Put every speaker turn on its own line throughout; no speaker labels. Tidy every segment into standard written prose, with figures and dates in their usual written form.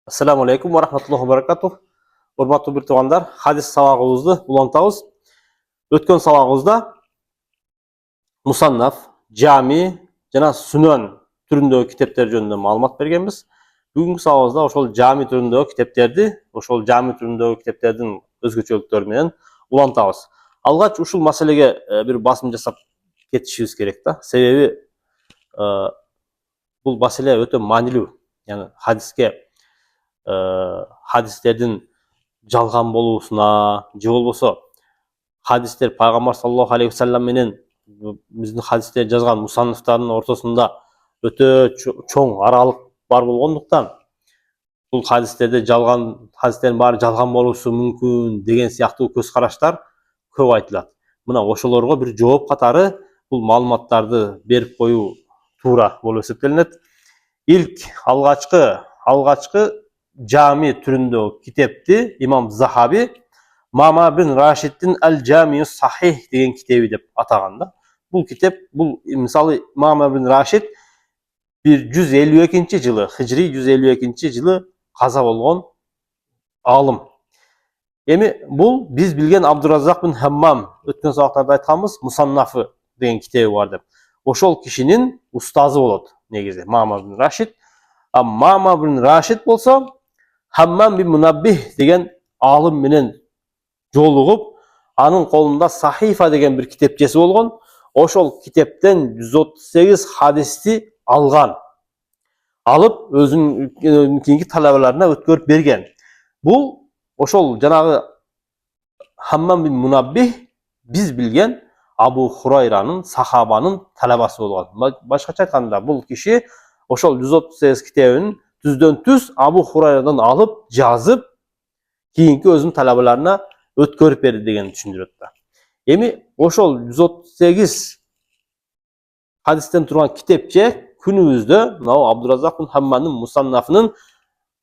Assalamu alaikum wa rahmatullahi wa barakatuh. Hurmatly bir tuğanlar, hadis sabagыбызды улантабыз. Өткөн sabagыбызda Musannaf, Jami жана Sunan түрүндөгү китептер жөнүндө маалымат бергенбиз. Бүгүнкү sabagыбызда ошол Jami түрүндөгү китептердин өзгөчөлүктөрү менен улантабыз. Алгач ушул маселеге бир басым жасап кетишибиз керек да. Себеби бул маселе өтө маанилүү. Яны hadislerden жалган болуусуна же болбосо hadisler Пайгамбар саллаллаху алейхи ва саллям менен биздин hadisler жазган мусаннифтардын ортосунда өтө чоң аралык бар болгондуктан бул hadislerде жалган hadisтердин баары жалган болуусу мүмкүн деген сыяктуу көз караштар көп айтылат. Мына ошолорго бир жооп катары бул маалыматтарды берип коюу туура болуп эсептелинет. İlk algaçkı Cami türündө kitepti İmam Zahabi Ma'mar bin Raşid'in El Cami'us Sahih деген kitebi деп атаганда. Бул kitep, бул мисалы Ma'mar bin Raşid 152-жылы, Hicri 152-жылы каза болгон алым. Эми бул биз билген Абдураззак bin Hammam өткөн сабактарда айтканбыз, Musannafı деген китеби бар деп. Ошол кишинин устазы болот негизи Ma'mar bin Raşid. Ma'mar bin Raşid болсо Hammam bin Munabbih деген алым менен жолугуп, анын колунда Сахифа деген бир китепчеси болгон. Ошол китептен 138 хадисти алган. Алып өзүнүн кийинки талабаларына өткөрүп берген. Бул ошол жанагы Hammam bin Munabbih биз билген Абу Хурайранын, сахабанын талабасы болгон. Башкача айтканда бул киши ошол 138 китебин түздөн түз Абу Хурайрадан алып, жазып, кийинки өзүнүн талабаларына өткөрүп берди деген түшүндүрөт да. Эми ошол 138 хадистен турган китепче күнүбүздө мына Абдураззак bin Хамманын Мусаннафынын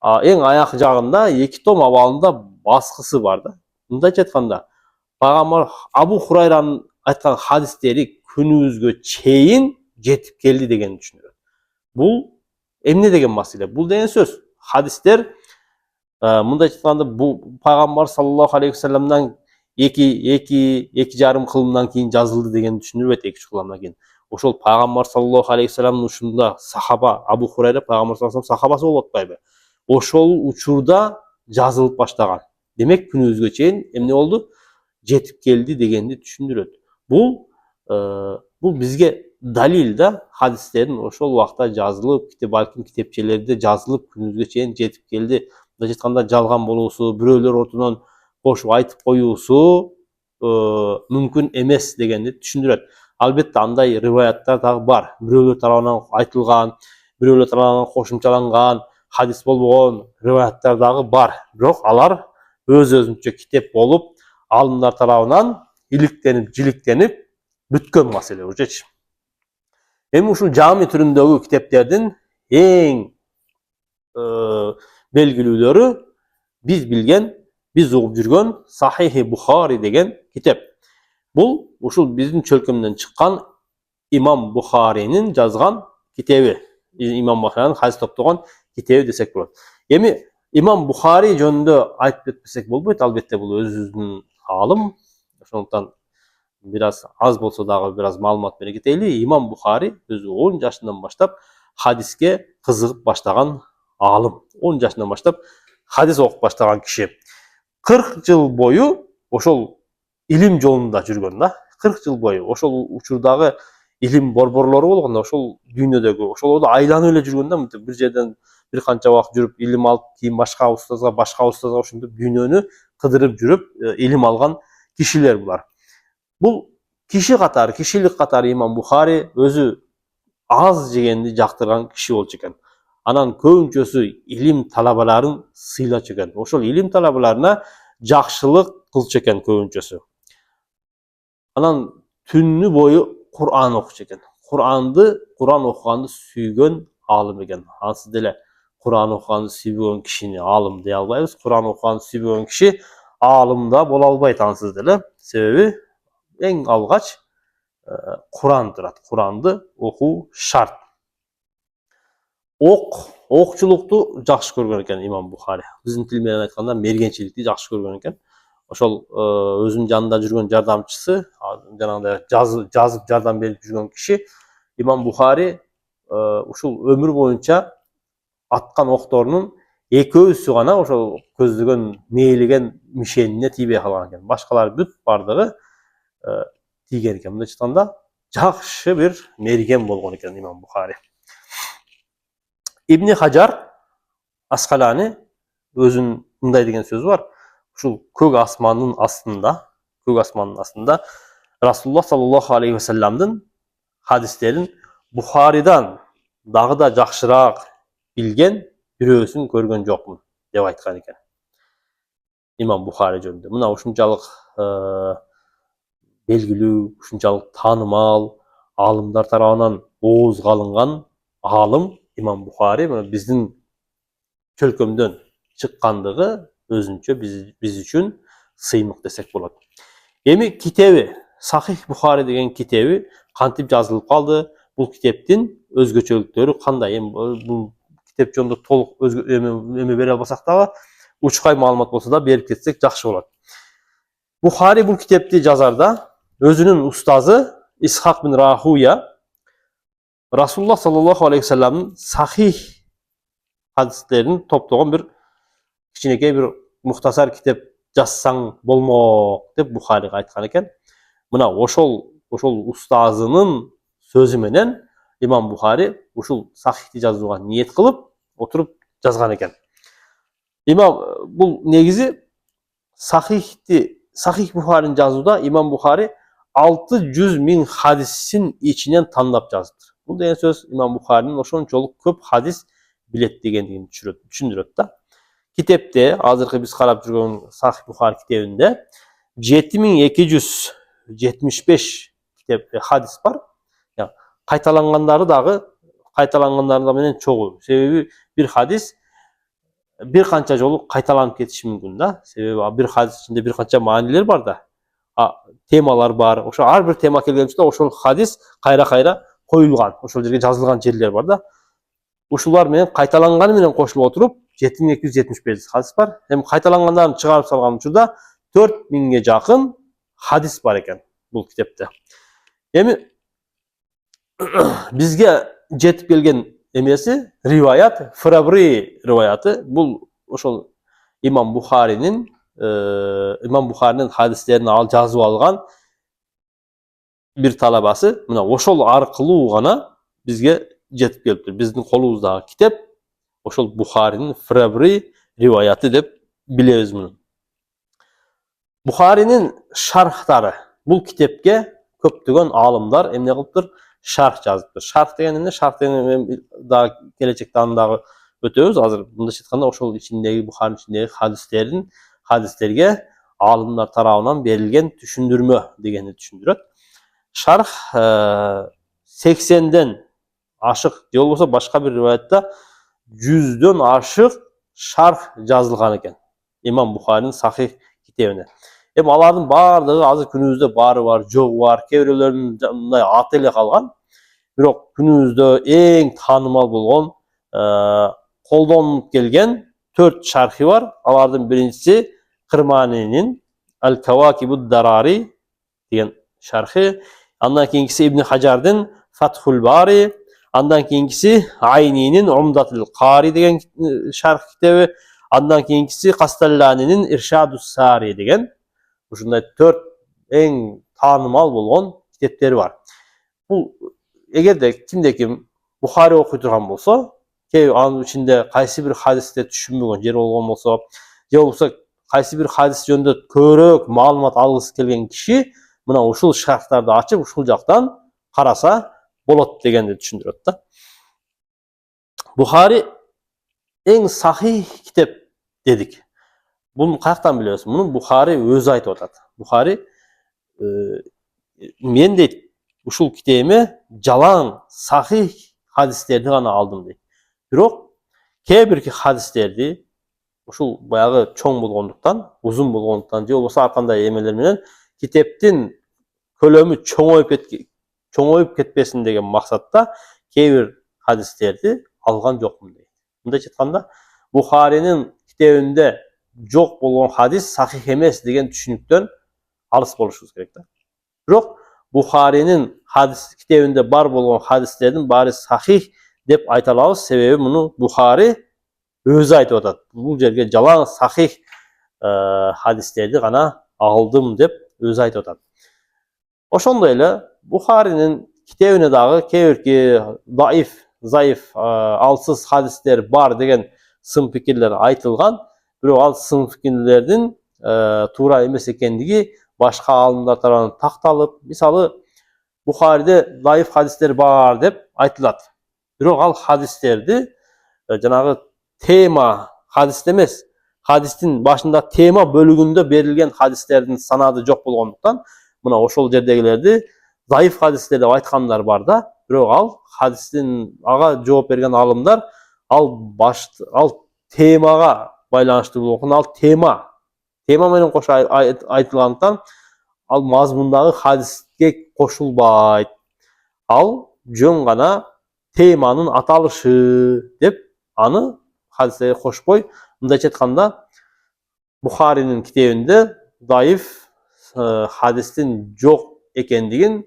эң аяк жагында 2 том абалында баскысы бар да. Мындайча айтканда, Пайгамбар Абу Хурайранын айткан хадистери күнүбүзгө чейин жетип келди деген түшүндүрөт. Бул эмне деген маселе? Бул деген сөз. Hadisler мындайча айтканда бул Пайгамбар саллаллаху алейхи ва салламдан 2,5 кылымдан кийин жазылды деген түшүндүрбөйт, 2 кылымдан кийин. Ошол Пайгамбар саллаллаху алейхи ва салламдын ушунда сахаба Абу Хурайра Пайгамбар саллаллаху алейхи ва саллам сахабасы болуп атпайбы? Ошол учурда жазылып баштаган. Демек күнүбүзгө чейин эмне болду? Жетип келди дегенди түшүндүрөт. Бул бизге далил да, hadislerin ошол убакта жазылып, балким китепчелерде жазылып күнүбүзгө чейин жетип келди. Мындайча айтканда жалган болуусу, бирөөлөр отунан кошуп айтып коюусу мүмкүн эмес дегенди түшүндүрөт. Албетте андай риваяттар дагы бар. Бирөөлөр тарабынан айтылган, бирөөлөр тарабынан кошумчаланган hadis болбогон риваяттар дагы бар. Бирок алар өз-өзүнчө китеп болуп, алымдар тарабынан иликтенип, жиликтенип бүткөн маселе ужечи. Эми ушул Жами түрүндөгү китептердин эң белгилүүлөрү биз билген, биз угуп жүргөн Сахихи Бухари деген китеп. Бул ушул биздин чөлкөмдөн чыккан Имам Бухаринин жазган китеби. Имам Бухаринин хадис топтогон китеби десек болот. Эми Имам Бухари жөнүндө айтып кетпесек болбойт, албетте бул өзүнүн алым. Ошондуктан biraz az bolsa dagы biraz маалымат бере кетели. İmam Buxari өзү 10 жашынан баштап хадиске кызыгып баштаган алым. 10 жашынан баштап хадис окуп баштаган киши. 40 жыл бою ошол илим жолунда жүргөн да. 40 жыл бою ошол учурдагы илим борборлору болгондо ошол дүйнөдөгү ошолорду айланып эле жүргөн да. Бир жерден бир канча убакыт жүрүп илим алып, кийин башка устазга ошентип дүйнөнү кыдырып жүрүп илим алган кишилер булар. Бул кишилик катары Имам Бухари өзү аз жегенди жактырган киши болчу экен. Анан көбүнчөсү илим талабаларын сыйлачу экен. Ошол илим талабаларына жакшылык кылчу экен көбүнчөсү. Анан түнү бою Кур'ан окучу экен. Кур'ан окуганды сүйгөн алым экен. Ансыз деле Кур'ан окуганды сүйбөгөн кишини алым дей албайбыз. Кур'ан окуганды сүйбөгөн киши алым да боло албайт ансыз деле. Себеби эң алгач Kur'an турат. Kur'an'ды окуу шарт. Ok Окчулукту жакшы көргөн экен имам Бухари. Биздин тил менен айтканда мергенчиликти жакшы көргөн экен. Ошол өзүнүн жанында жүргөн жардамчысы, жанагындай жазып жардам берип жүргөн киши имам Бухари ушул өмүр боюнча аткан окторунун экөөсү гана ошол көздөгөн мээлеген мишенине тийбей калган экен. Башкалар бүт бардыгы тийген экен. Мындайча айтканда жакшы бир мерген болгон экен имам Бухари. Ибн Хажар Аскалани өзүнүн мындай деген сөзү бар. Ушул көк асмандын астында Расулуллах саллаллаху алейхи вассаламдын хадистерин Бухаридан дагы да жакшыраак билген бирөөсүн көргөн жокмун деп айткан экен. Имам Бухари жөнүндө. Мына ушунчалык белгилүү, ушунчалык таанымал аалымдар тарабынан оозго алынган аалым имам Бухари биздин чөлкөмдөн чыккандыгы өзүнчө биз үчүн сыймык десек болот. Эми китеби Сахих Бухари деген китеби кантип жазылып калды? Бул китептин өзгөчөлүктөрү кандай? Эми бул китеп жөнүндө толук эме бере албасак дагы, учкай маалымат болсо да берип кетсек жакшы болот. Бухари бул китепти жазарда өзүнүн устазы Исхак бин Рахуя Расулуллах саллаллаху алейхи вассаламдын сахих хадистерин топтогон бир кичинекей бир мухтасар китеп жазсаң болмок деп Бухарига айткан экен. Мына ошол устазынын сөзү менен имам Бухари ушул сахихти жазууга ниет кылып отуруп жазган экен. Имам бул негизи Сахих Бухарини жазууда имам Бухари 600 000 хадисин ичинен тандап жазыптыр. Бул деген сөз имам Бухаринин ошончолук көп хадис билет дегендигин түшүндүрөт да. Китепте азыркы биз карап жүргөн Сахих Бухари китебинде 7275 хадис бар. Кайталангандары дагы менен чогуу. Себеби бир хадис бир канча жолу кайталанып кетиши мүмкүн да. Себеби бир хадис ичинде бир канча маанилер бар да. Темалар бар. Ошо ар бир тема келген учурда ошол хадис кайра коюлган. Ошол жерге жазылган жерлер бар да. Ушулар менен кайталанганы менен кошулуп отуруп 7275 хадис бар. Эми кайталангандарын чыгарып салган учурда 4000ге жакын хадис бар экен бул китепте. Эми бизге жетип келген эмеси риваят, Фарабри риваяты. Бул ошол имам Бухаринин хадистерин жазып алган бир талабасы. Мына ошол аркылуу гана бизге жетип келиптир. Биздин колубуздагы китеп ошол Бухаринин Фарабри риваяты деп билебиз муну. Бухаринин шархтары. Бул китепке көптөгөн аалымдар эмне кылыптыр? Шарх жазыптыр. Шарх деген эмне? Шарх деген дагы келечекте аны дагы өтөбүз. Азыр мындайча айтканда ошол ичиндеги Бухаринин ичиндеги хадистерге аалымдар тарабынан берилген түшүндүрмө дегенди түшүндүрөт. Шарх 80ден ашык, же болбосо башка бир риваятта 100дөн ашык шарх жазылган экен имам Бухаринин Сахих китебине. Эми алардын баардыгы азыр күнүбүздө бары бар, жогу бар, кээ бирөөлөрүнүн мындай аты эле калган. Бирок күнүбүздө эң таанымал болгон, колдонуп келген 4 шархи бар. Алардын биринчиси Кырманинин Аль-Кавакибуд Дарари деген шархи, андан кийинкиси Ибн Хажардын Фатхул Бари, андан кийинкиси Айнинин Умдатул Кари деген шарх китеби, андан кийинкиси Касталланинин Иршадус Сари деген ушундай 4 эң таанымал болгон китептери бар. Бул эгерде ким Бухари окуй турган болсо, анын ичинде кайсы бир хадисте түшүнбөгөн жер болгон болсо, же болбосо кайсы бир хадис жөнүндө көбүрөөк маалымат алгысы келген киши мына ушул шархтарды ачып, ушул жактан караса болот дегенди түшүндүрөт да. Бухари эң сахих китеп дедик. Буну каяктан билебиз? Муну Бухари өзү айтып атат. Бухари мен дейт ушул китебиме жалаң сахих хадистерди гана алдым дейт. Бирок кээ бир хадистерди ушул баягы чоң болгондуктан, узун болгондуктан, же болбосо ар кандай эмелер менен китептин көлөмү чоңоюп кетпесин деген максатта кээ бир хадистерди алган жокмун дейт. Mындайча aytkanda, Buxarinin kitabında жоқ болған hadis sahih emas degan tushunukdan alыс болушубуз керек да. Бирок Buxarinin hadis kitabında бар болған hadislerдің баары sahih деп айта алабыз, себеби муну Buxari өзү айтып атат. Бул жерге жалаң sahih hadislerди гана алдым деп өзү айтып атат. Ошондой эле Buxarinin kitabına дагы кээ бир zaif, alsız hadisler бар деген сын пикирлер айтылган. Бирок ал сын пикирлердин туура эмес экендиги башка аалымдар тарабынан такталып, мисалы Buxari'de zaif hadisler бар деп айтылат. Бирок ал hadislerdi жанагы тема hadis эмес, hadistin башында тема бөлүгүндө берилген hadislerдин санады жок болгондуктан, мына ошол жердегилерди zaif hadisler деп айткандар бар да. Бирок ал hadistin ага жооп берген аалымдар ал темага байланыштуу болгон, ал тема менен кошо айтылгандыктан ал мазмундагы hadisке кошулбайт. Ал жөн гана теманын аталышы деп аны hadisке кошпой, мындайча айтканда Buxarinin kitabында zaif hadistin жок экендигин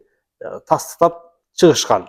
тастыктап чыгышкан.